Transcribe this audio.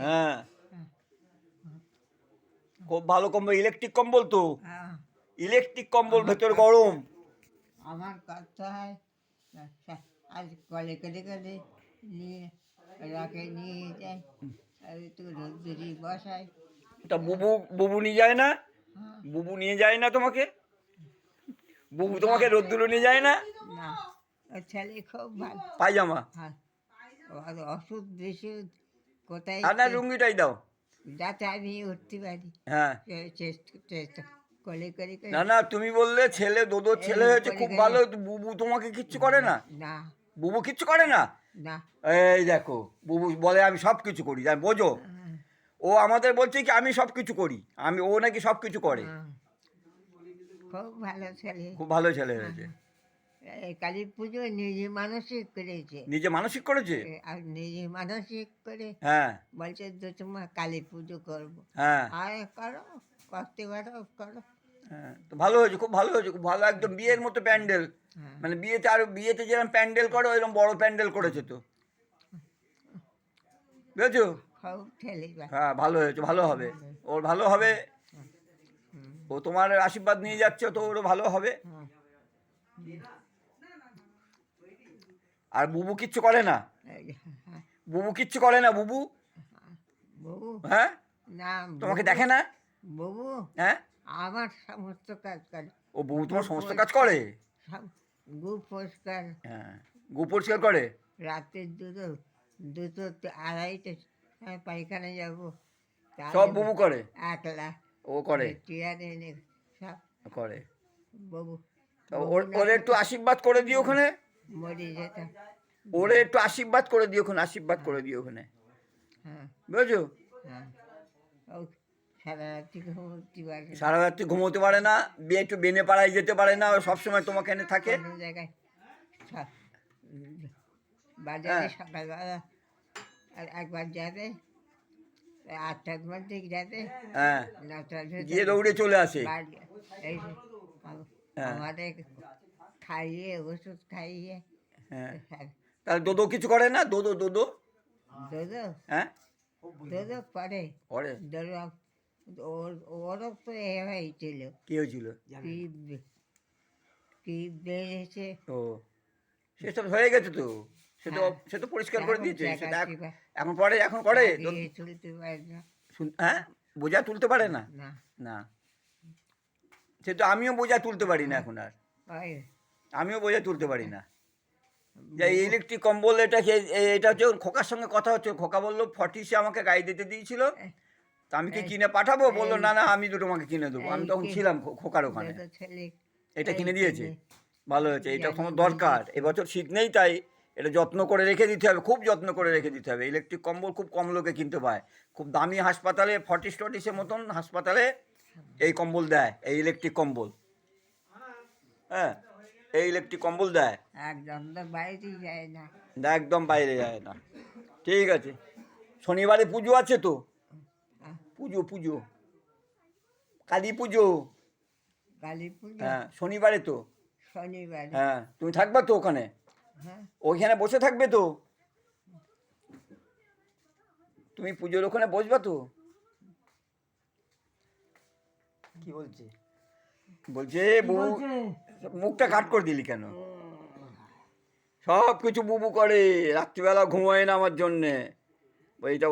হ্যাঁ, খুব ভালো কম্বল, ইলেকট্রিক কম্বল তো, ইলেকট্রিক কম্বল, ভেতর গরম। আমার করতে হয় আজ কলে করে করে নিয়ে রাখে নিয়ে যায়, আর একটু রোদ্দুরি বসায়। তা বুবু, বুবু নিয়ে যায় না? হ্যাঁ। বুবু নিয়ে যায় না তোমাকে? বুবু তোমাকে রোদ্দুরে নিয়ে যায় না? না, ওর ছেলে খুব ভালো। পায়জামা হ্যাঁ, আর ওষুধ বিশুধ কোথায় আর না, লুঙ্গিটাই দাও। যাতে আমি উঠতে পারি, হ্যাঁ, চেষ্টা কলে করে করে না না, তুমি বললে ছেলে, দোদোর ছেলে হয়েছে, খুব ভালো। বুবু তোমাকে কিচ্ছু করে না? না বুবু কিচ্ছু করে না? না। এই দেখো, বুবু বলে আমি সব কিছু করি, জান বোঝো? ও আমাদের বলছে কি আমি সব কিছু করি, ও নাকি সব কিছু করে। খুব ভালো ছেলে, খুব ভালো ছেলে হয়েছে। কালী পুজো নিজে মানসিক করেছে, নিজে মানসিক করেছে। আর নিজে মানসিক করে হ্যাঁ বলছে তোমার কালী পুজো করবো। হ্যাঁ আর করো, করতে পারো করো। হ্যাঁ, তো ভালো হয়েছে, খুব ভালো হয়েছে, খুব ভালো, একদম বিয়ের মতো প্যান্ডেল। মানে বিয়েতে, আর বিয়েতে যেরকম প্যান্ডেল করো এরকম বড় প্যান্ডেল করেছে তো, বুঝেছো? খুব ছেলে হ্যাঁ, ভালো হয়েছে, ভালো হবে, ওর ভালো হবে। ও তোমার আশীর্বাদ নিয়ে যাচ্ছে, তো ওরও ভালো হবে। আর বুবু কিচ্ছু করে না? বুবু কিচ্ছু করে না? বুবু, বাবু, হ্যাঁ, না তোমাকে দেখে না? বাবু হ্যাঁ, আমার সমস্ত কাজ করে। ও বুবু তোমার সমস্ত কাজ করে? গু পরিষ্কার, হ্যাঁ, গু পরিষ্কার করে। রাতে দুটো দুটো আড়াইটে পায়খানা যাবো, সব বুবু করে? একলা ও করে? চেয়ার এনে সব করে। বাবু। ওরে একটু আশীর্বাদ করে দিও ওখানে, মরে যেতাম। ওরে একটু আশীর্বাদ করে দিও ওখানে, আশীর্বাদ করে দিও ওখানে, হ্যাঁ বুঝেছো? হ্যাঁ, ও সারা রাত্রি ঘুমোতে পারে, সারা রাত্রি ঘুমোতে পারে না, একটু বেনে পাড়ায় যেতে পারে না, ও সবসময় তোমাকে এনে থাকে। কোনো জায়গায় সব বাজারে হ্যাঁ সকালবেলা আর একবার যাবে, 8টার মধ্যে যাবে, হ্যাঁ, 9টার গিয়ে দৌড়ে চলে আসে। বাড়ি এই হ্যাঁ আমাদের খাইয়ে ওষুধ খাইয়ে। হ্যাঁ, তাহলে দোদো কিছু করে না? দোদো, দোদো, দোদো হ্যাঁ, দোদো করে। করে। দোদো ওরও তো এ হয়েছিল, কি হয়েছিল? কি বেড়েছে। ও, সেসব হয়ে গেছে তো, হ্যাঁ, সে তো পরিষ্কার করে দিয়েছে সেটা। চাকাচ্ছি এখন পরে, এখন করে চলতে পারে না। হ্যাঁ, বোঝা তুলতে পারে না? না না, সে তো আমিও বোঝা তুলতে পারি না এখন আর, আমিও বোঝা তুলতে পারি না। যে ইলেকট্রিক কম্বল, এটা হচ্ছে খোকার সঙ্গে কথা হচ্ছে, খোকা বললো 40 আমাকে গাড়ি দিতে দিয়েছিল, তা আমি কি কিনে পাঠাবো? বললো না না, আমি তো তোমাকে কিনে দেবো। আমি তখন ছিলাম খোকার ওখানে, এটা কিনে দিয়েছে, ভালো হয়েছে, এটা তোমার দরকার। এবছর শীত নেই, তাই এটা যত্ন করে রেখে দিতে হবে, খুব যত্ন করে রেখে দিতে হবে। ইলেকট্রিক কম্বল খুব কম লোকে কিনতে পায়, খুব দামি হাসপাতালে, 40-40 মতন হাসপাতালে এই কম্বল দেয়, এই ইলেকট্রিক কম্বল। হ্যাঁ, এই ইলেকট্রিক কম্বল দেয়, একদম তো বাইরেই যায় না। একদম বাইরে যায় না। ঠিক আছে, শনিবারে পুজো আছে তো, পুজো পুজো, কালী পুজো। কালী পুজো হ্যাঁ, শনিবারে তো। শনিবার। হ্যাঁ, তুমি থাকবা তো ওখানে? হ্যাঁ, ওইখানে বসে থাকবে তো? তুমি পুজোর ওখানে বসবা তো? কি বলছে? বলছে বুবু, মুখটা কাট করে দিলি কেন? সব কিছু বুবু করে, রাত্রিবেলা ঘুমায় না আমার জন্যে, এইটা